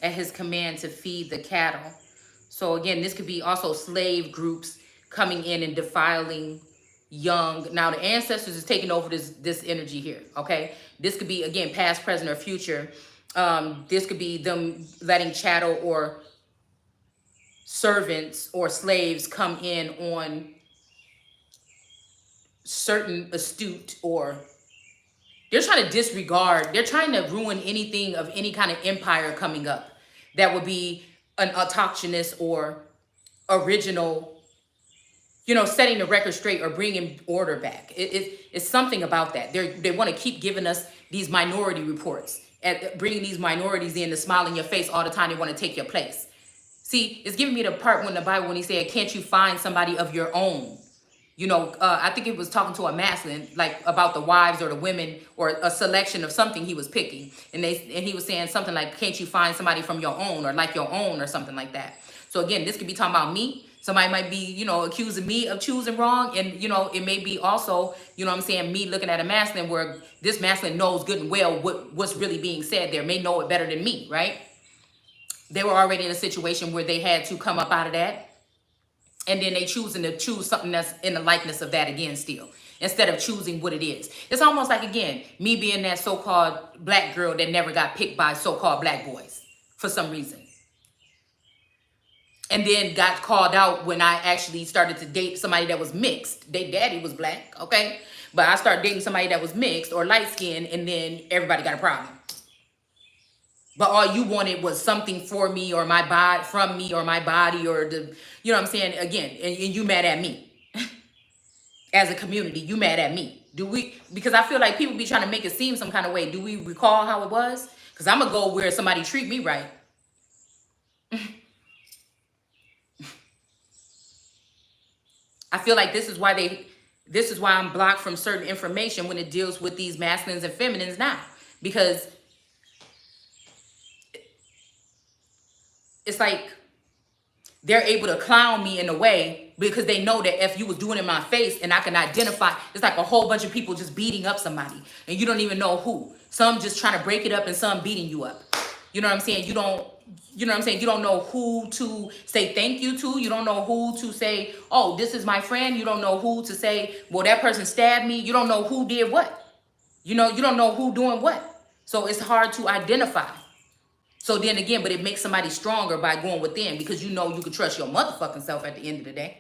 At his command to feed the cattle. So again, this could be also slave groups coming in and defiling young. Now the ancestors is taking over this energy here. Okay, this could be, again, past, present, or future. This could be them letting chattel or servants or slaves come in on certain astute, or they're trying to disregard, they're trying to ruin anything of any kind of empire coming up that would be an autochthonous or original, setting the record straight or bringing order back. It's something about that. They want to keep giving us these minority reports, at bringing these minorities in to smile in your face all the time. They want to take your place. See, it's giving me the part when the Bible, when he said, can't you find somebody of your own? I think it was talking to a masculine, like about the wives or the women, or a selection of something he was picking. And he was saying something like, can't you find somebody from your own, or like your own, or something like that. So again, this could be talking about me. Somebody might be, accusing me of choosing wrong. And, it may be also, me looking at a masculine where this masculine knows good and well what's really being said there, may know it better than me, right? They were already in a situation where they had to come up out of that. And then they choosing to choose something that's in the likeness of that again still, instead of choosing what it is. It's almost like, again, me being that so-called black girl that never got picked by so-called black boys for some reason. And then got called out when I actually started to date somebody that was mixed. Their daddy was black, okay? But I started dating somebody that was mixed or light-skinned, and then everybody got a problem. But all you wanted was something for me, or my body, from me, or my body, or the, you know what I'm saying? Again, and you mad at me. As a community, you mad at me. Because I feel like people be trying to make it seem some kind of way. Do we recall how it was? Because I'm going to go where somebody treat me right. I feel like this is why I'm blocked from certain information when it deals with these masculines and feminines now. Because it's like they're able to clown me in a way, because they know that if you was doing it in my face and I can identify, it's like a whole bunch of people just beating up somebody and you don't even know who. Some just trying to break it up and some beating you up. You know what I'm saying? You don't know who to say thank you to. You don't know who to say, oh, this is my friend. You don't know who to say, well, that person stabbed me. You don't know who did what. You don't know who doing what. So it's hard to identify. So then again, but it makes somebody stronger by going within, because you can trust your motherfucking self at the end of the day.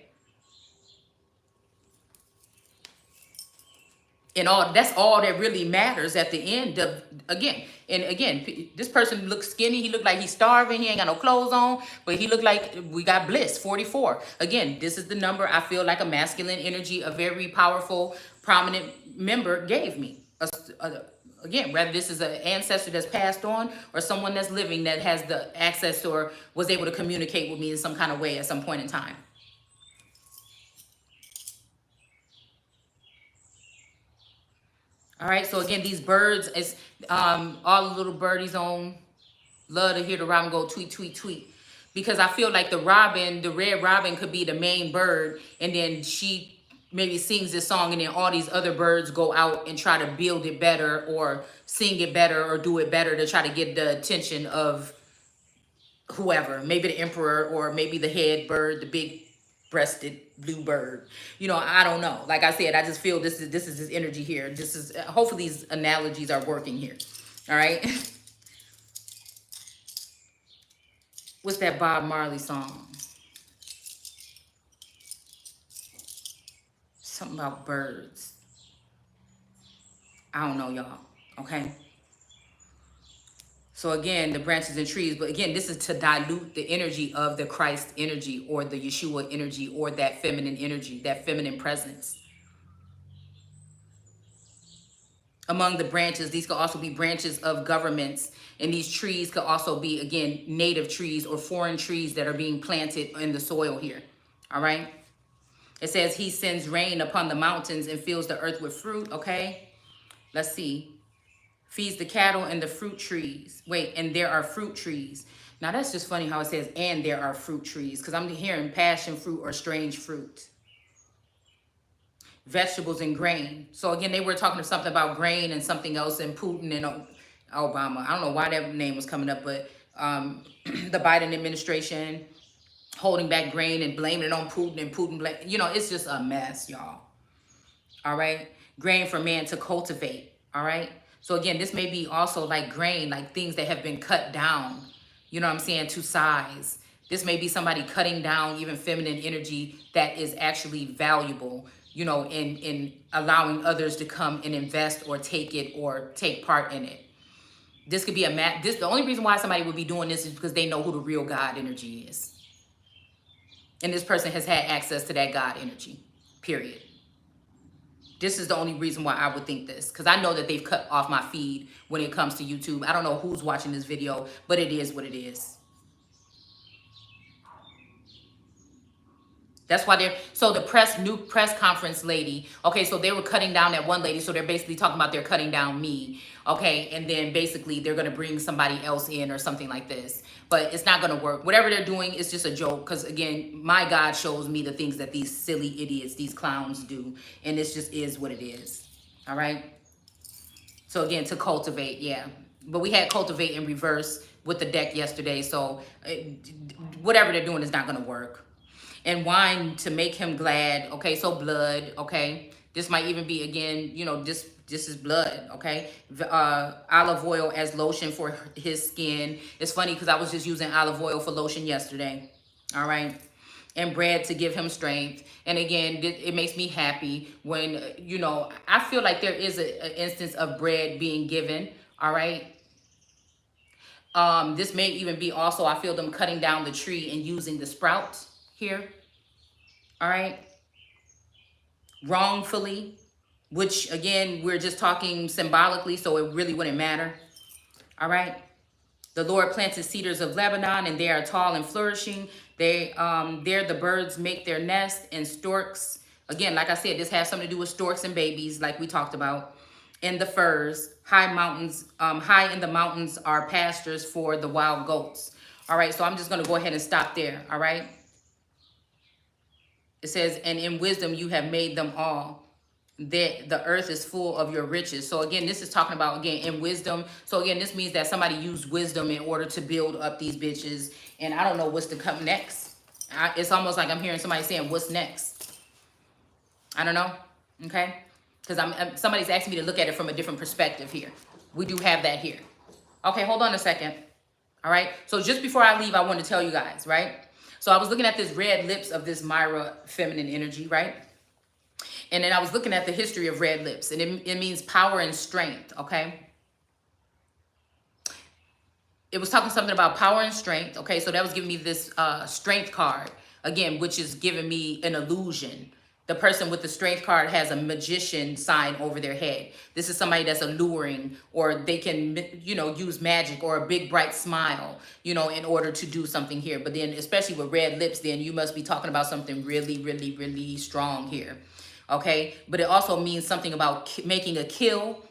And that's all that really matters at the end of, again, this person looks skinny. He looked like he's starving. He ain't got no clothes on, but he looked like we got bliss, 44. Again, this is the number I feel like a masculine energy, a very powerful, prominent member gave me. Again, whether this is an ancestor that's passed on or someone that's living that has the access or was able to communicate with me in some kind of way at some point in time. All right, so again, these birds, is all the little birdies on love to hear the robin go tweet, tweet, tweet. because I feel like the robin, the red robin, could be the main bird, and then she maybe sings this song, and then all these other birds go out and try to build it better or sing it better or do it better to try to get the attention of whoever, maybe the emperor or maybe the head bird, the big breasted blue bird. You know, I don't know. Like I said, I just feel this is this energy here. This is, hopefully these analogies are working here. All right. What's that Bob Marley song? Something about birds. I don't know, y'all. Okay. So again, the branches and trees, but again, this is to dilute the energy of the Christ energy or the Yeshua energy or that feminine energy, that feminine presence. Among the branches, these could also be branches of governments, and these trees could also be, again, native trees or foreign trees that are being planted in the soil here. All right. It says he sends rain upon the mountains and fills the earth with fruit. Okay. Let's see. Feeds the cattle and the fruit trees. Wait, and there are fruit trees. Now that's just funny how it says, and there are fruit trees, because I'm hearing passion fruit or strange fruit. Vegetables and grain. So again, they were talking something about grain and something else, and Putin and Obama. I don't know why that name was coming up, but the Biden administration holding back grain and blaming it on Putin, and Putin blame, you know, it's just a mess, y'all. All right. Grain for man to cultivate. All right. So again, this may be also like grain, like things that have been cut down, you know what I'm saying, to size. This may be somebody cutting down even feminine energy that is actually valuable, you know, in allowing others to come and invest or take it or take part in it. This could be the only reason why somebody would be doing this is because they know who the real God energy is. And this person has had access to that God energy, period. This is the only reason why I would think this, because I know that they've cut off my feed when it comes to YouTube. I don't know who's watching this video, but it is what it is. That's why so the new press conference lady, okay, so they were cutting down that one lady, so they're basically talking about they're cutting down me, okay, and then basically they're going to bring somebody else in or something like this, but it's not going to work. Whatever they're doing is just a joke, because again, my God shows me the things that these silly idiots, these clowns do, and this just is what it is, all right? So again, to cultivate, yeah, but we had cultivate in reverse with the deck yesterday, so whatever they're doing is not going to work. And wine to make him glad. Okay, so blood. Okay, this might even be, again, you know, this is blood. Okay, olive oil as lotion for his skin. It's funny because I was just using olive oil for lotion yesterday. All right, and bread to give him strength. And again, it makes me happy when, you know, I feel like there is an instance of bread being given. All right. This may even be also, I feel them cutting down the tree and using the sprouts here. All right. Wrongfully, which again, we're just talking symbolically, so it really wouldn't matter. All right. The Lord planted cedars of Lebanon, and they are tall and flourishing. There the birds make their nest, and storks. Again, like I said, this has something to do with storks and babies, like we talked about. In the firs, high mountains, high in the mountains are pastures for the wild goats. All right. So I'm just going to go ahead and stop there. All right. It says, and in wisdom you have made them all. That the earth is full of your riches. So again, this is talking about, again, in wisdom. So again, this means that somebody used wisdom in order to build up these bitches. And I don't know what's to come next. It's almost like I'm hearing somebody saying, what's next? I don't know. Okay. Because somebody's asking me to look at it from a different perspective here. We do have that here. Okay, hold on a second. All right. So just before I leave, I want to tell you guys, right? So I was looking at this red lips of this Myra feminine energy, right? And then I was looking at the history of red lips, and it means power and strength, okay? It was talking something about power and strength, okay? So that was giving me this strength card, again, which is giving me an illusion. The person with the strength card has a magician sign over their head. This is somebody that's alluring, or they can, you know, use magic or a big bright smile, you know, in order to do something here. But then, especially with red lips, then you must be talking about something really, really, really strong here, okay? But it also means something about making a kill,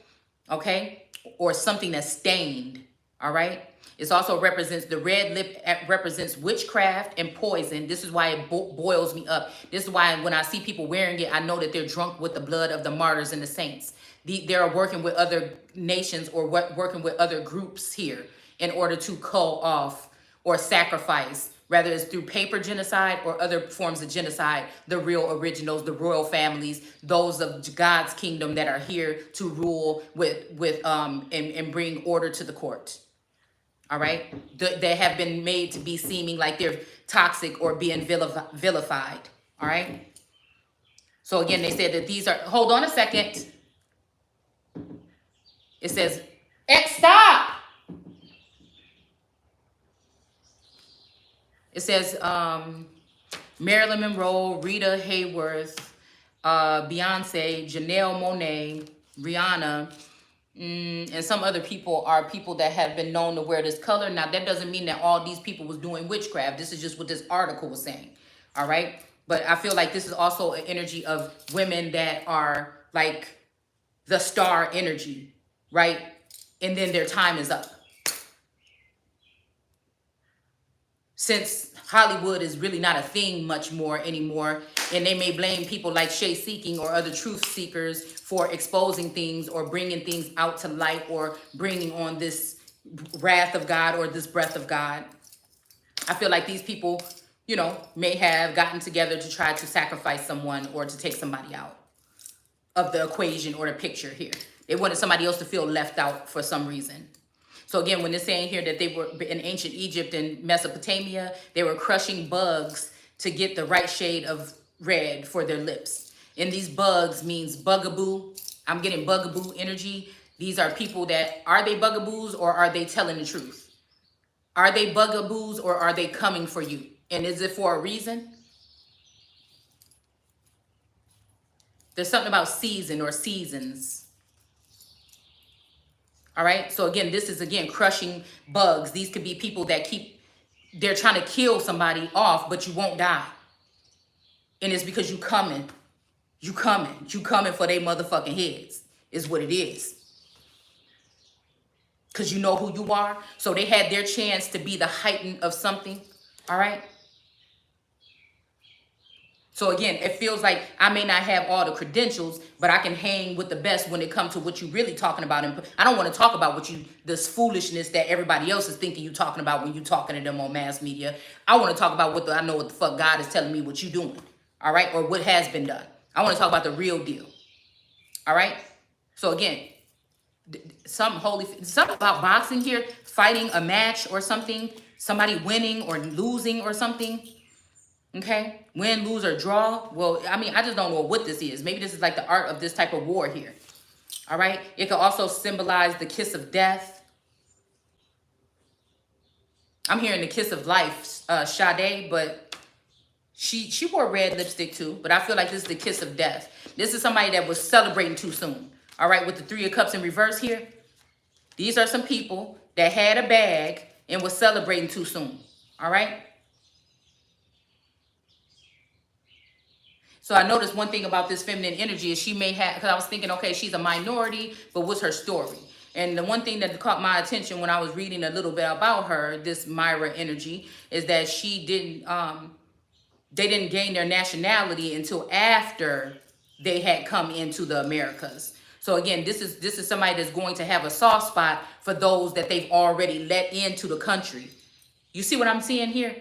okay? Or something that's stained, all right? It also represents, the red lip represents witchcraft and poison. This is why it boils me up. This is why when I see people wearing it, I know that they're drunk with the blood of the martyrs and the saints. They're working with other nations or working with other groups here in order to cull off or sacrifice, whether it's through paper genocide or other forms of genocide, the real originals, the royal families, those of God's kingdom that are here to rule and bring order to the court. All right, they have been made to be seeming like they're toxic or being vilified. All right. So again, they said that these are. Hold on a second. It says, stop. It says Marilyn Monroe, Rita Hayworth, Beyonce, Janelle Monáe, Rihanna, and some other people are people that have been known to wear this color. Now, that doesn't mean that all these people was doing witchcraft. This is just what this article was saying. All right. But I feel like this is also an energy of women that are like the star energy, right? And then their time is up. Since Hollywood is really not a thing much more anymore, and they may blame people like Shay Seeking or other truth seekers for exposing things or bringing things out to light or bringing on this wrath of God or this breath of God. I feel like these people, you know, may have gotten together to try to sacrifice someone or to take somebody out of the equation or the picture here. They wanted somebody else to feel left out for some reason. So again, when they're saying here that they were in ancient Egypt and Mesopotamia, they were crushing bugs to get the right shade of red for their lips. And these bugs means bugaboo. I'm getting bugaboo energy. These are people that, are they bugaboos or are they telling the truth? Are they bugaboos or are they coming for you? And is it for a reason? There's something about season or seasons. All right. So again, this is again crushing bugs. These could be people that they're trying to kill somebody off, but you won't die. And it's because you coming for their motherfucking heads is what it is. Because you know who you are. So they had their chance to be the heighten of something. All right. So again, it feels like I may not have all the credentials, but I can hang with the best when it comes to what you really talking about. And I don't want to talk about this foolishness that everybody else is thinking you talking about when you talking to them on mass media. I want to talk about I know what the fuck God is telling me what you doing. All right. Or what has been done. I want to talk about the real deal. All right. So again, something about boxing here, fighting a match or something, somebody winning or losing or something. Okay, win, lose, or draw. Well, I mean, I just don't know what this is. Maybe this is like the art of this type of war here. All right. It could also symbolize the kiss of death. I'm hearing the kiss of life, Sade, but she wore red lipstick too. But I feel like this is the kiss of death. This is somebody that was celebrating too soon. All right, with the 3 of Cups in reverse here. These are some people that had a bag and was celebrating too soon. All right. So I noticed one thing about this feminine energy is she may have, because I was thinking, okay, she's a minority, but what's her story? And the one thing that caught my attention when I was reading a little bit about her, this Myra energy, is that they didn't gain their nationality until after they had come into the Americas. So again, this is somebody that's going to have a soft spot for those that they've already let into the country. You see what I'm seeing here?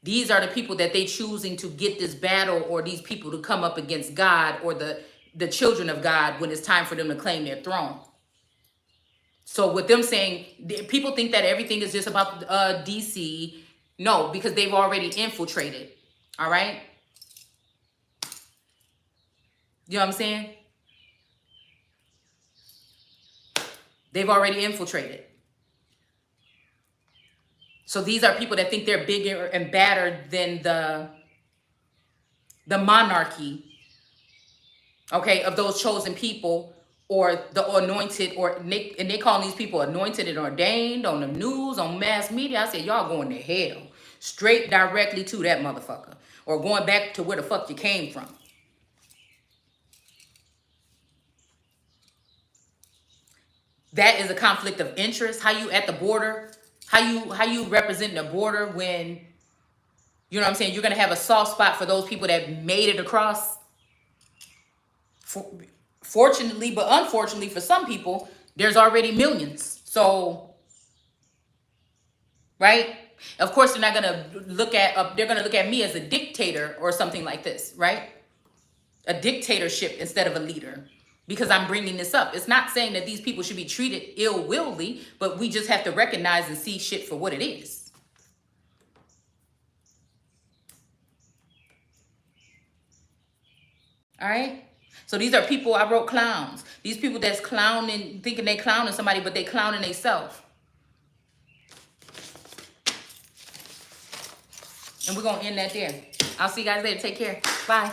These are the people that they choosing to get this battle or these people to come up against God or the children of God when it's time for them to claim their throne. So with them saying, people think that everything is just about DC. No, because they've already infiltrated. All right. You know what I'm saying? They've already infiltrated. So these are people that think they're bigger and badder than the monarchy, okay, of those chosen people or the anointed, and they call these people anointed and ordained on the news, on mass media. I said, y'all going to hell, straight directly to that motherfucker, or going back to where the fuck you came from. That is a conflict of interest. How you at the border How you represent the border when, you know what I'm saying, you're gonna have a soft spot for those people that made it across. Fortunately, but unfortunately for some people, there's already millions. So, right? Of course, they're not gonna look at they're gonna look at me as a dictator or something like this, right? A dictatorship instead of a leader, because I'm bringing this up. It's not saying that these people should be treated ill-willly, but we just have to recognize and see shit for what it is. All right? So these are people, I wrote clowns. These people that's clowning, thinking they clowning somebody, but they clowning themselves. And we're going to end that there. I'll see you guys later. Take care. Bye.